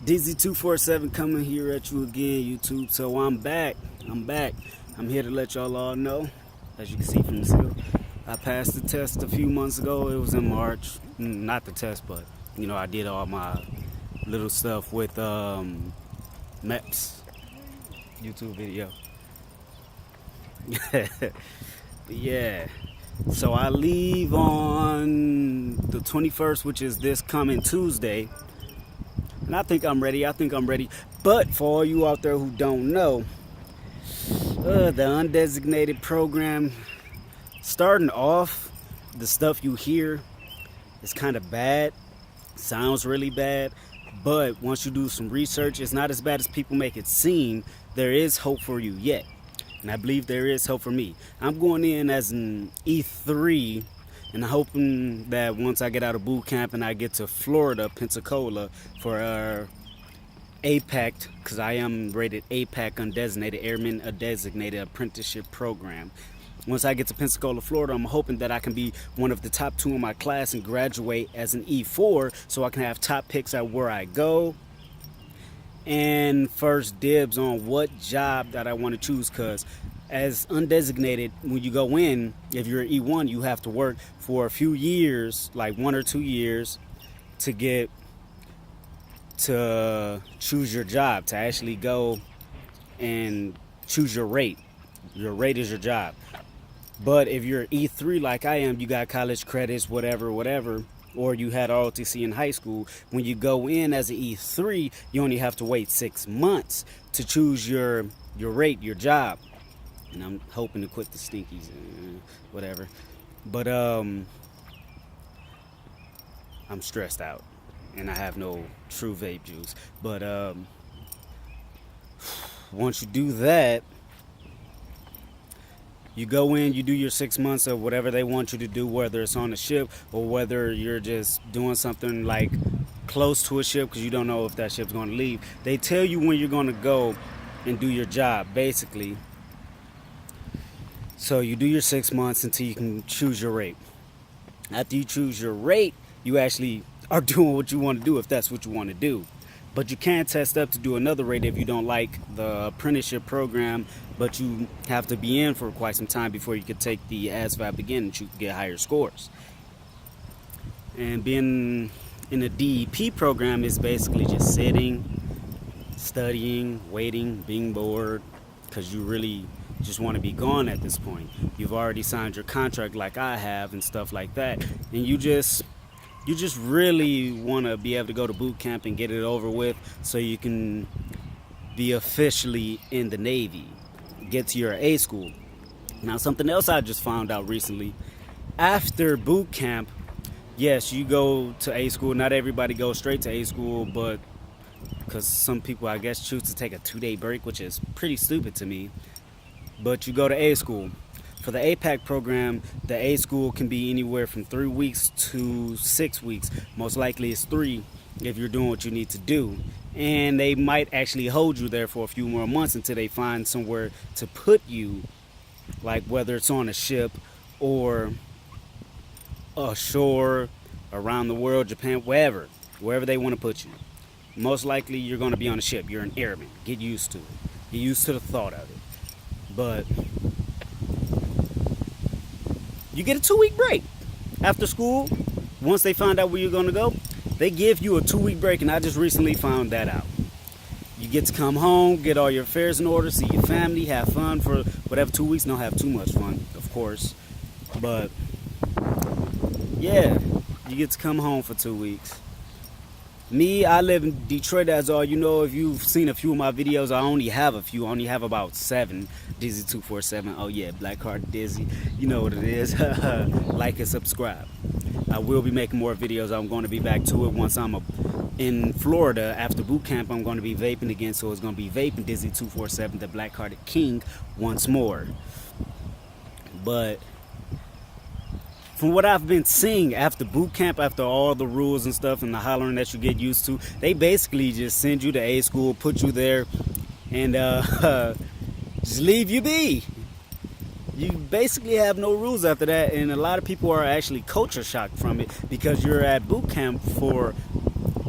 Dizzy247 coming here at you again, YouTube. So I'm back. I'm here to let y'all all know, as you can see from the seal, I passed the test a few months ago. It was in March. Not the test, but I did all my little stuff with MEPS YouTube video. Yeah. So I leave on the 21st, which is this coming Tuesday. And I think I'm ready. But for all you out there who don't know, the undesignated program, starting off, the stuff you hear is kind of bad. Sounds really bad. But once you do some research, it's not as bad as people make it seem. There is hope for you yet. And I believe there is hope for me. I'm going in as an E3, and I'm hoping that once I get out of boot camp and I get to Florida, Pensacola, for APAC, because I am rated APAC, Undesignated Airman, a designated apprenticeship program. Once I get to Pensacola, Florida, I'm hoping that I can be one of the top 2 in my class and graduate as an E4, so I can have top picks at where I go and first dibs on what job that I want to choose. Because as undesignated, when you go in, if you're an E1, you have to work for a few years, like 1 or 2 years, to get to choose your job, to actually go and choose your rate. Your rate is your job. But if you're E3 like I am, you got college credits, whatever, or you had ROTC in high school, when you go in as an E3, you only have to wait 6 months to choose your rate, your job. And I'm hoping to quit the stinkies and whatever. But I'm stressed out and I have no true vape juice. But once you do that, you go in, you do your 6 months of whatever they want you to do, whether it's on a ship or whether you're just doing something like close to a ship because you don't know if that ship's going to leave. They tell you when you're going to go and do your job, basically. So you do your 6 months until you can choose your rate. After you choose your rate, you actually are doing what you want to do if that's what you want to do. But you can't test up to do another rate if you don't like the apprenticeship program, but you have to be in for quite some time before you could take the ASVAB again and you can get higher scores. And being in a DEP program is basically just sitting, studying, waiting, being bored, because you really just want to be gone at this point. You've already signed your contract like I have and stuff like that, and you just really want to be able to go to boot camp and get it over with so you can be officially in the Navy, get to your A school. Now, something else I just found out recently, after boot camp, yes, you go to A school. Not everybody goes straight to A school, but because some people, I guess, choose to take a 2-day break, which is pretty stupid to me. But you go to A school. For the APAC program, the A school can be anywhere from 3 weeks to 6 weeks. Most likely it's 3 if you're doing what you need to do. And they might actually hold you there for a few more months until they find somewhere to put you, like whether it's on a ship or ashore, around the world, Japan, wherever they want to put you. Most likely you're going to be on a ship. You're an airman. Get used to it. Get used to the thought of it. But you get a 2-week break after school. Once they find out where you're going to go, they give you a 2-week break, and I just recently found that out. You get to come home, get all your affairs in order, see your family, have fun for whatever 2 weeks. Don't have too much fun, of course, but yeah, you get to come home for 2 weeks. Me, I live in Detroit, as all you know. If you've seen a few of my videos, I only have a few. I only have about 7. Dizzy247. Oh yeah, Blackheart Dizzy. You know what it is. Like and subscribe. I will be making more videos. I'm going to be back to it once I'm in Florida. After boot camp, I'm going to be vaping again. So it's going to be vaping Dizzy247, the Blackhearted King, once more. But from what I've been seeing after boot camp, after all the rules and stuff and the hollering that you get used to, they basically just send you to A school, put you there, and just leave you be. You basically have no rules after that, and a lot of people are actually culture shocked from it because you're at boot camp for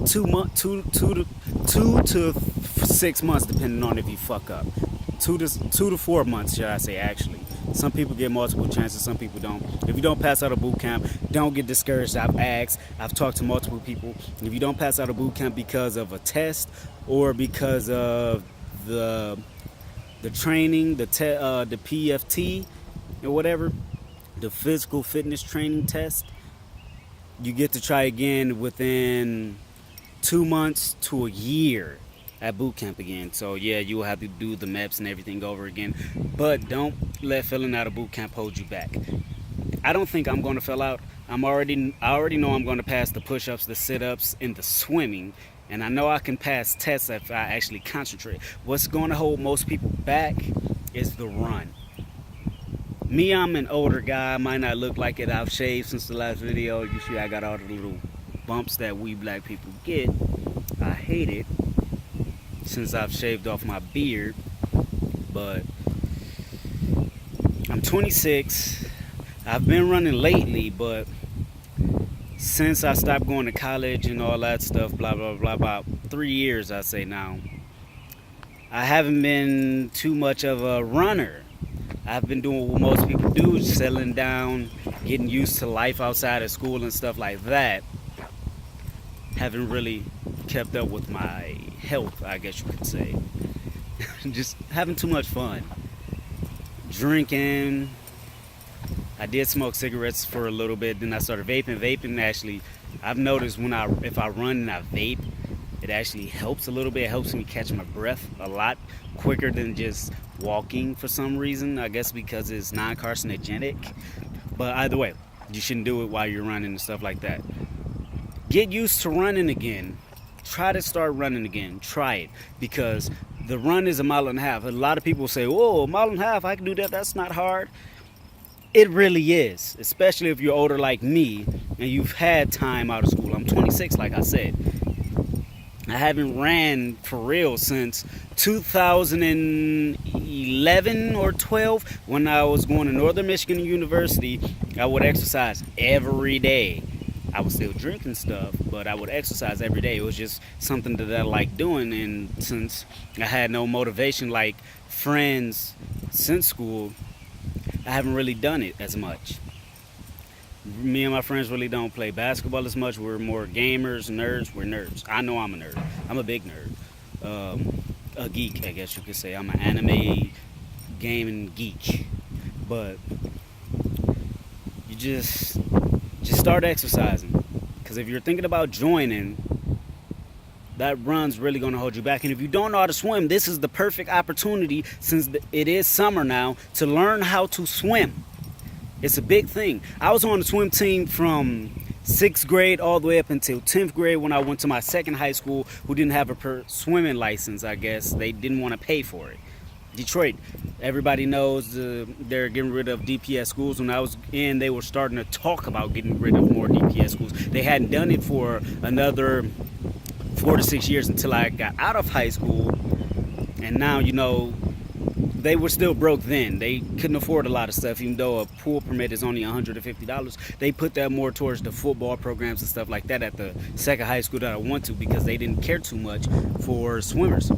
2 to 6 months, depending on if you fuck up. 2 to 4 months, should I say? Actually, some people get multiple chances, some people don't. If you don't pass out of boot camp, don't get discouraged. I've talked to multiple people. If you don't pass out of boot camp because of a test or because of the training, the PFT or whatever, the physical fitness training test, you get to try again within 2 months to a year at boot camp again. So yeah, you will have to do the MEPS and everything over again, but don't let filling out of boot camp hold you back. I don't think I'm going to fill out. I already know I'm going to pass the push-ups, the sit-ups, and the swimming, and I know I can pass tests if I actually concentrate. What's going to hold most people back is the run. Me, I'm an older guy. I might not look like it. I've shaved since the last video. You see I got all the little bumps that we black people get. I hate it since I've shaved off my beard. But I'm 26. I've been running lately, but since I stopped going to college and all that stuff, blah, blah, blah, about 3 years, I say now, I haven't been too much of a runner. I've been doing what most people do, settling down, getting used to life outside of school and stuff like that. Haven't really kept up with my health, I guess you could say. Just having too much fun. Drinking. I did smoke cigarettes for a little bit, then I started vaping. Vaping actually, I've noticed if I run and I vape, it actually helps a little bit. It helps me catch my breath a lot quicker than just walking for some reason. I guess because it's non-carcinogenic. But either way, you shouldn't do it while you're running and stuff like that. Get used to running again. Try to start running again. Try it. Because the run is 1.5 miles. A lot of people say, oh, 1.5 miles, I can do that. That's not hard. It really is. Especially if you're older like me and you've had time out of school. I'm 26, like I said. I haven't ran for real since 2011 or 12 when I was going to Northern Michigan University. I would exercise every day. I was still drinking stuff, but I would exercise every day. It was just something that I liked doing, and since I had no motivation like friends since school, I haven't really done it as much. Me and my friends really don't play basketball as much. We're more gamers, nerds. We're nerds. I know I'm a nerd. I'm a big nerd. A geek, I guess you could say. I'm an anime gaming geek. But you just start exercising. Because if you're thinking about joining, that run's really going to hold you back. And if you don't know how to swim, this is the perfect opportunity, since it is summer now, to learn how to swim. It's a big thing. I was on the swim team from 6th grade all the way up until 10th grade when I went to my second high school, who didn't have a swimming license, I guess. They didn't want to pay for it. Detroit, everybody knows they're getting rid of DPS schools. When I was in, they were starting to talk about getting rid of more DPS schools. They hadn't done it for another 4 to 6 years until I got out of high school. And now, you know, they were still broke then. They couldn't afford a lot of stuff, even though a pool permit is only $150. They put that more towards the football programs and stuff like that at the second high school that I went to, because they didn't care too much for swimmers.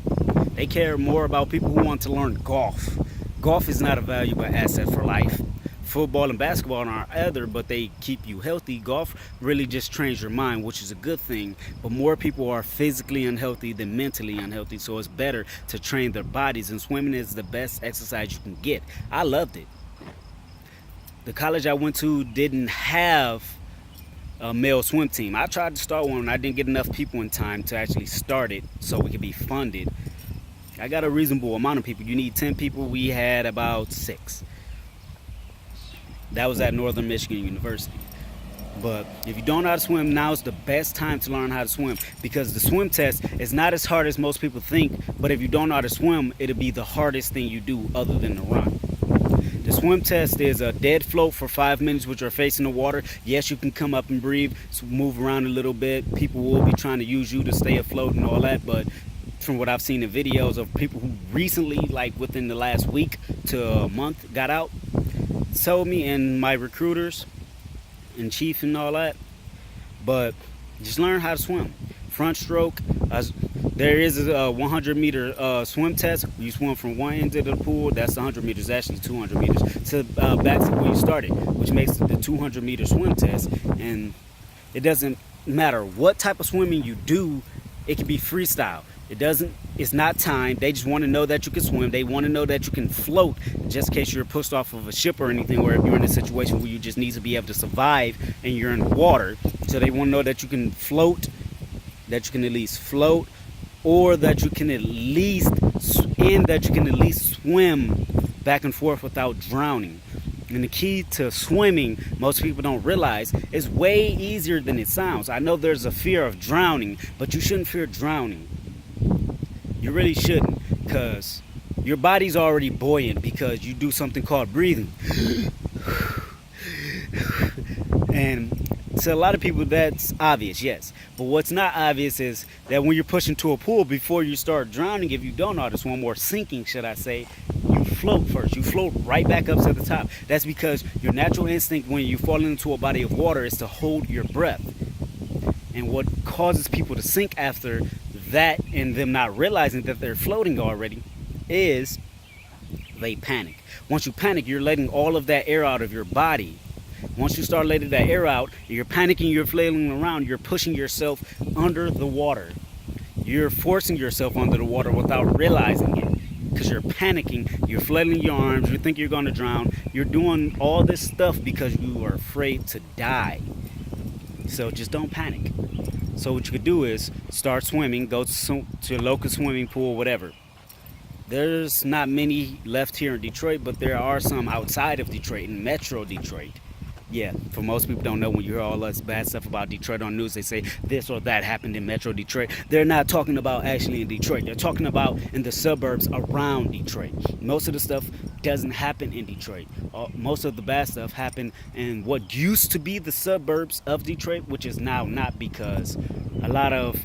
They care more about people who want to learn golf. Golf is not a valuable asset for life. Football and basketball are other, but they keep you healthy. Golf really just trains your mind, which is a good thing. But more people are physically unhealthy than mentally unhealthy, so it's better to train their bodies. And swimming is the best exercise you can get. I loved it. The college I went to didn't have a male swim team. I tried to start one, and I didn't get enough people in time to actually start it so we could be funded. I got a reasonable amount of people. You need 10 people. We had about 6. That was at Northern Michigan University. But if you don't know how to swim, now is the best time to learn how to swim, because the swim test is not as hard as most people think. But if you don't know how to swim, it'll be the hardest thing you do other than the run. The swim test is a dead float for 5 minutes with your face in the water. Yes, you can come up and breathe, move around a little bit. People will be trying to use you to stay afloat and all that, but from what I've seen in videos of people who recently, like within the last week to a month, got out, told me, and my recruiters and chief and all that. But just learn how to swim. front stroke. There is a 100-meter swim test. You swim from one end of the pool. That's 100 meters, actually 200 meters, to back to where you started, which makes it the 200-meter swim test. And it doesn't matter what type of swimming you do. It can be freestyle. It's not timed. They just want to know that you can swim. They want to know that you can float, just in case you're pushed off of a ship or anything, or if you're in a situation where you just need to be able to survive and you're in water. So they want to know that you can float, that you can at least float, or that you can at least swim back and forth without drowning. And the key to swimming, most people don't realize, is way easier than it sounds. I know there's a fear of drowning, but you shouldn't fear drowning. You really shouldn't, because your body's already buoyant because you do something called breathing. And to a lot of people, that's obvious, yes. But what's not obvious is that when you're pushing to a pool, before you start drowning, if you don't know how to swim, or sinking, should I say, you float first. You float right back up to the top. That's because your natural instinct when you fall into a body of water is to hold your breath. And what causes people to sink after that, and them not realizing that they're floating already, is they panic. Once you panic, you're letting all of that air out of your body. Once you start letting that air out, you're panicking, you're flailing around, you're pushing yourself under the water. You're forcing yourself under the water without realizing it, because you're panicking, you're flailing your arms, you think you're going to drown. You're doing all this stuff because you are afraid to die. So just don't panic. So what you could do is start swimming, go to a local swimming pool, whatever. There's not many left here in Detroit, but there are some outside of Detroit, in Metro Detroit. Yeah, for most people don't know, when you hear all this bad stuff about Detroit on news, they say this or that happened in Metro Detroit. They're not talking about actually in Detroit. They're talking about in the suburbs around Detroit. Most of the stuff doesn't happen in Detroit. Most of the bad stuff happened in what used to be the suburbs of Detroit, which is now not, because a lot of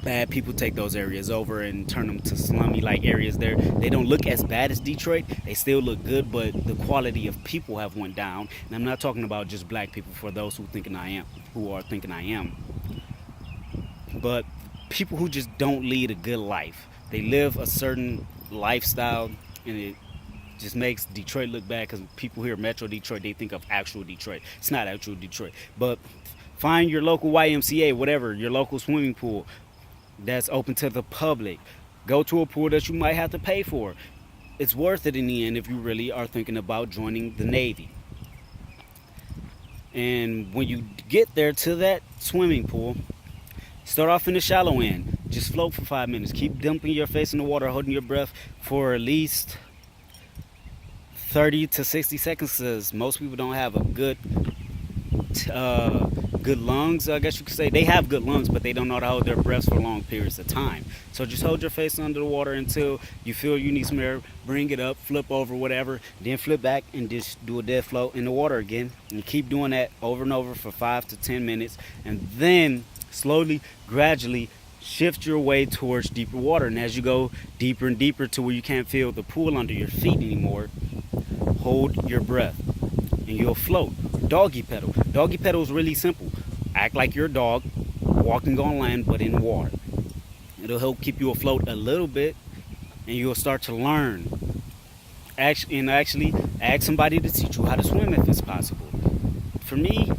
bad people take those areas over and turn them to slummy like areas. There they don't look as bad as Detroit. They still look good, but the quality of people have went down. And I'm not talking about just black people, for those who are thinking I am, but people who just don't lead a good life. They live a certain lifestyle, and it just makes Detroit look bad, because people hear Metro Detroit, they think of actual Detroit. It's not actual Detroit. But find your local YMCA, whatever, your local swimming pool that's open to the public. Go to a pool that you might have to pay for. It's worth it in the end if you really are thinking about joining the Navy. And when you get there to that swimming pool, start off in the shallow end. Just float for 5 minutes. Keep dumping your face in the water, holding your breath for at least 30 to 60 seconds, because most people don't have a good lungs, I guess you could say. They have good lungs, but they don't know how to hold their breaths for long periods of time. So just hold your face under the water until you feel you need some air. Bring it up, flip over, whatever, then flip back and just do a dead float in the water again. And keep doing that over and over for 5 to 10 minutes. And then slowly, gradually shift your way towards deeper water. And as you go deeper and deeper to where you can't feel the pool under your feet anymore, hold your breath and you'll float. Doggy pedal. Doggy pedal is really simple. Act like you're a dog walking on land, but in water. It'll help keep you afloat a little bit, and you'll start to learn. Actually ask somebody to teach you how to swim if it's possible. For me,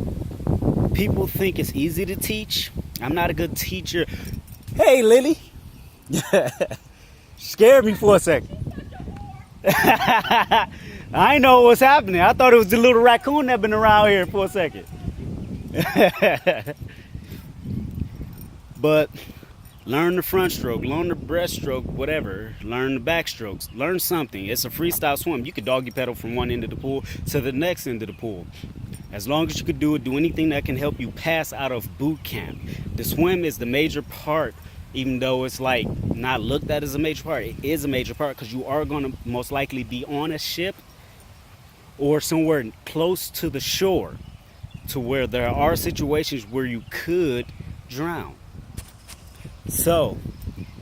people think it's easy to teach. I'm not a good teacher. Hey, Lily. Scared me for a second. I didn't know what was happening. I thought it was the little raccoon that been around here for a second. But learn the front stroke, learn the breaststroke, whatever. Learn the backstrokes. Learn something. It's a freestyle swim. You could doggy pedal from one end of the pool to the next end of the pool. As long as you could do it, do anything that can help you pass out of boot camp. The swim is the major part. Even though it's like not looked at as a major part, it is a major part, because you are going to most likely be on a ship or somewhere close to the shore, to where there are situations where you could drown. So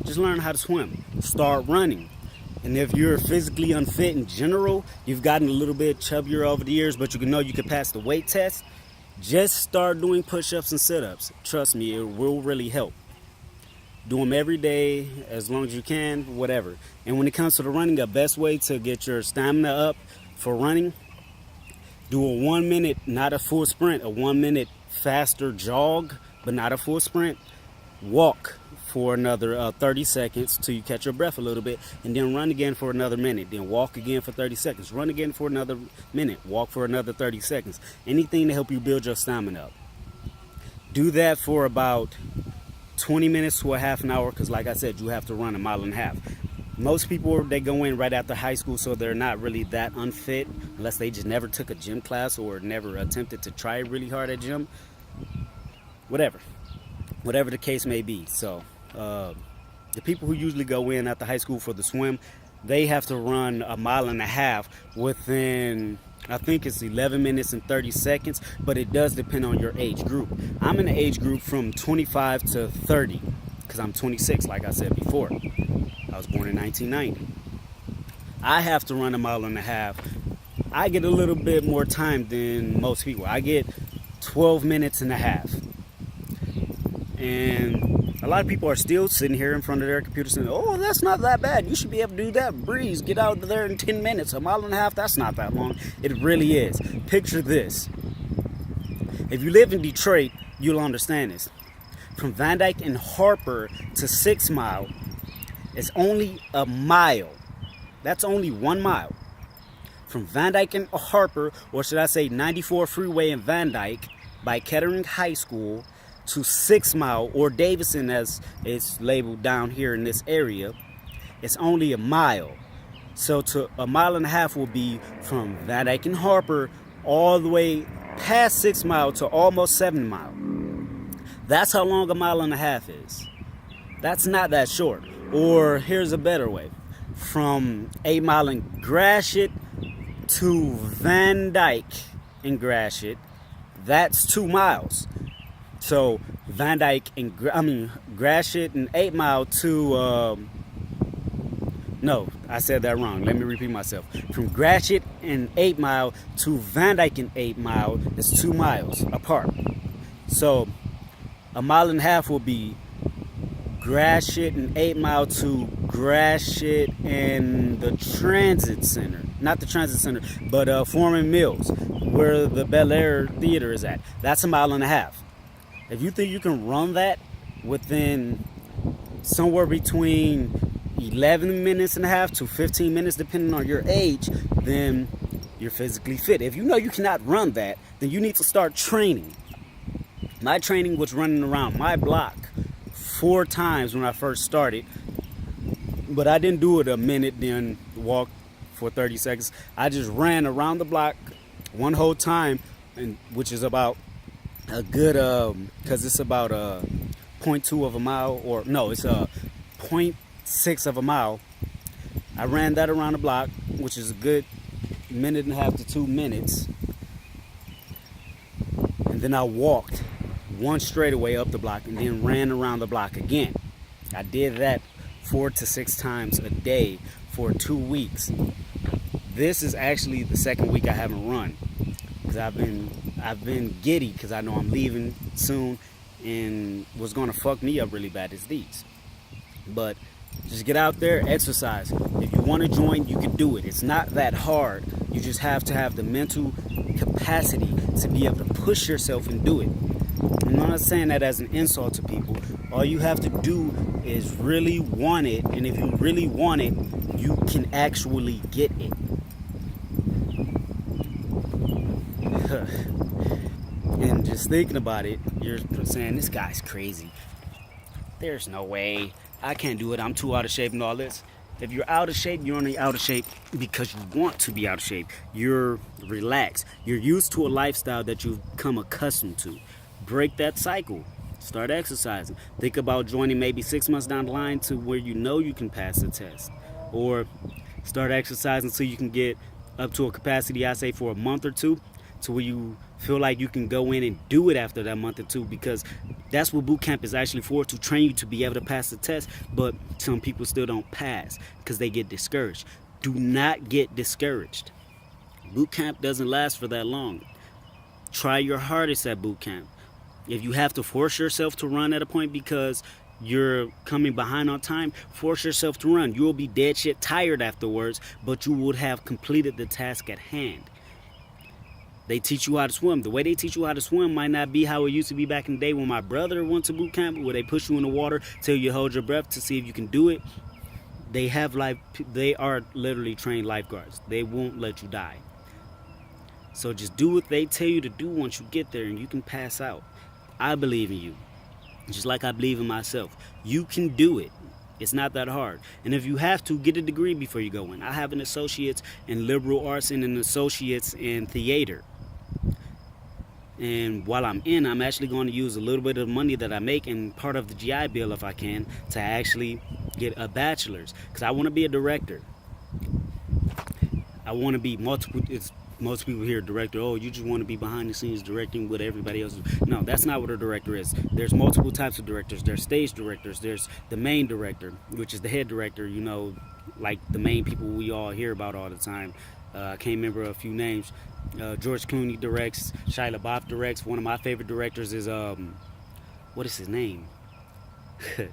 just learn how to swim. Start running. And if you're physically unfit in general, you've gotten a little bit chubbier over the years, but you can pass the weight test, Just start doing push-ups and sit-ups. Trust me, it will really help. Do them every day, as long as you can, whatever. And when it comes to the running, the best way to get your stamina up for running, do a 1 minute, not a full sprint, a 1 minute faster jog, but not a full sprint. Walk for another 30 seconds till you catch your breath a little bit, and then run again for another minute. Then walk again for 30 seconds. Run again for another minute. Walk for another 30 seconds. Anything to help you build your stamina up. Do that for about 20 minutes to a half an hour, because like I said, you have to run 1.5 miles. Most people, they go in right after high school, so they're not really that unfit unless they just never took a gym class or never attempted to try really hard at gym. Whatever the case may be. So the people who usually go in after high school for the swim, they have to run 1.5 miles within, I think it's 11 minutes and 30 seconds, but it does depend on your age group. I'm in the age group from 25 to 30, because I'm 26, like I said before. I was born in 1990. I have to run 1.5 miles. I get a little bit more time than most people. I get 12 minutes and a half. And a lot of people are still sitting here in front of their computer saying, oh, that's not that bad. You should be able to do that. Breeze, get out there in 10 minutes. 1.5 miles, that's not that long. It really is. Picture this. If you live in Detroit, you'll understand this. From Van Dyke and Harper to 6 Mile, it's only 1 mile. That's only 1 mile. From Van Dyke and Harper, or should I say 94 Freeway in Van Dyke, by Kettering High School, to 6 Mile, or Davison as it's labeled down here in this area, it's only 1 mile. So to 1.5 miles will be from Van Dyke and Harper all the way past 6 Mile to almost 7 Mile. That's how long 1.5 miles is. That's not that short. Or here's a better way. From 8 Mile in Gratiot to Van Dyke in Gratiot, that's 2 miles. So Van Dyke and Gratiot and 8 Mile to no, I said that wrong. Let me repeat myself. From Gratiot and 8 Mile to Van Dyke and 8 Mile is 2 miles apart. So 1.5 miles will be Gratiot and 8 Mile to Gratiot and the Transit Center. Not the Transit Center, but Foreman Mills, where the Bel Air Theater is at. That's 1.5 miles. If you think you can run that within somewhere between 11 minutes and a half to 15 minutes, depending on your age, then you're physically fit. If you know you cannot run that, then you need to start training. My training was running around my block 4 times when I first started, but I didn't do it a minute then walk for 30 seconds. I just ran around the block one whole time, and which is about a good because it's about 0.2 of a mile, or no, it's 0.6 of a mile. I ran that around the block, which is a good 1.5 to 2 minutes, and then I walked one straightaway up the block and then ran around the block again. I did that 4 to 6 times a day for 2 weeks. This is actually the second week I haven't run, because I've been giddy because I know I'm leaving soon, and what's going to fuck me up really bad is these. But just get out there, exercise. If you want to join, you can do it. It's not that hard. You just have to have the mental capacity to be able to push yourself and do it. I'm not saying that as an insult to people. All you have to do is really want it, and if you really want it, you can actually get it. And just thinking about it, you're saying, this guy's crazy. There's no way. I can't do it. I'm too out of shape and all this. If you're out of shape, you're only out of shape because you want to be out of shape. You're relaxed. You're used to a lifestyle that you've become accustomed to. Break that cycle. Start exercising. Think about joining maybe 6 months down the line to where you know you can pass the test. Or start exercising so you can get up to a capacity, I say, for a month or two, to where you feel like you can go in and do it after that month or two, because that's what boot camp is actually for, to train you to be able to pass the test. But some people still don't pass because they get discouraged. Do not get discouraged. Boot camp doesn't last for that long. Try your hardest at boot camp. If you have to force yourself to run at a point because you're coming behind on time, force yourself to run. You will be dead shit tired afterwards, but you would have completed the task at hand. They teach you how to swim. The way they teach you how to swim might not be how it used to be back in the day when my brother went to boot camp, where they push you in the water, tell you to hold your breath to see if you can do it. They are literally trained lifeguards. They won't let you die. So just do what they tell you to do once you get there, and you can pass out. I believe in you, just like I believe in myself. You can do it. It's not that hard. And if you have to, get a degree before you go in. I have an associate's in liberal arts and an associate's in theater. And while I'm in, I'm actually going to use a little bit of money that I make and part of the GI Bill, if I can, to actually get a bachelor's. Because I want to be a director. I want to be multiple. Most people hear director, oh, you just want to be behind the scenes directing what everybody else is. No, that's not what a director is. There's multiple types of directors. There's stage directors. There's the main director, which is the head director, you know, like the main people we all hear about all the time. I can't remember a few names. George Clooney directs. Shia LaBeouf directs. One of my favorite directors is, what is his name? Can't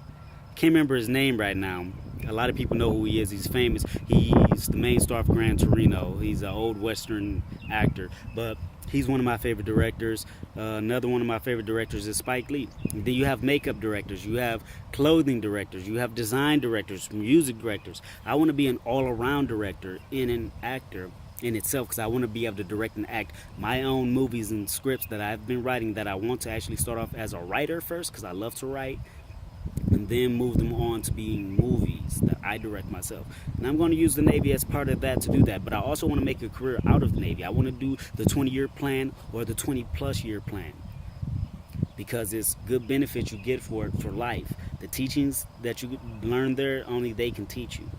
remember his name right now. A lot of people know who he is. He's famous. He's the main star of Gran Torino. He's an old Western actor, but he's one of my favorite directors. Another one of my favorite directors is Spike Lee. And then you have makeup directors. You have clothing directors. You have design directors, music directors. I want to be an all-around director and an actor in itself, because I want to be able to direct and act my own movies and scripts that I've been writing, that I want to actually start off as a writer first, because I love to write, and then move them on to being movies that I direct myself. And I'm going to use the Navy as part of that to do that. But I also want to make a career out of the Navy. I want to do the 20-year plan or the 20-plus year plan, because it's good benefits you get for it for life. The teachings that you learn there, only they can teach you.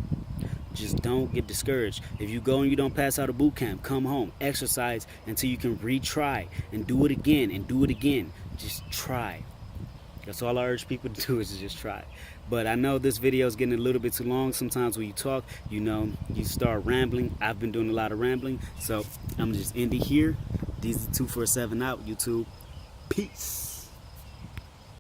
Just don't get discouraged. If you go and you don't pass out of boot camp, come home, exercise until you can retry and do it again and do it again. Just try. That's all I urge people to do, is to just try. But I know this video is getting a little bit too long. Sometimes when you talk, you know, you start rambling. I've been doing a lot of rambling, so I'm just end it here. These are 247 out, YouTube. Peace.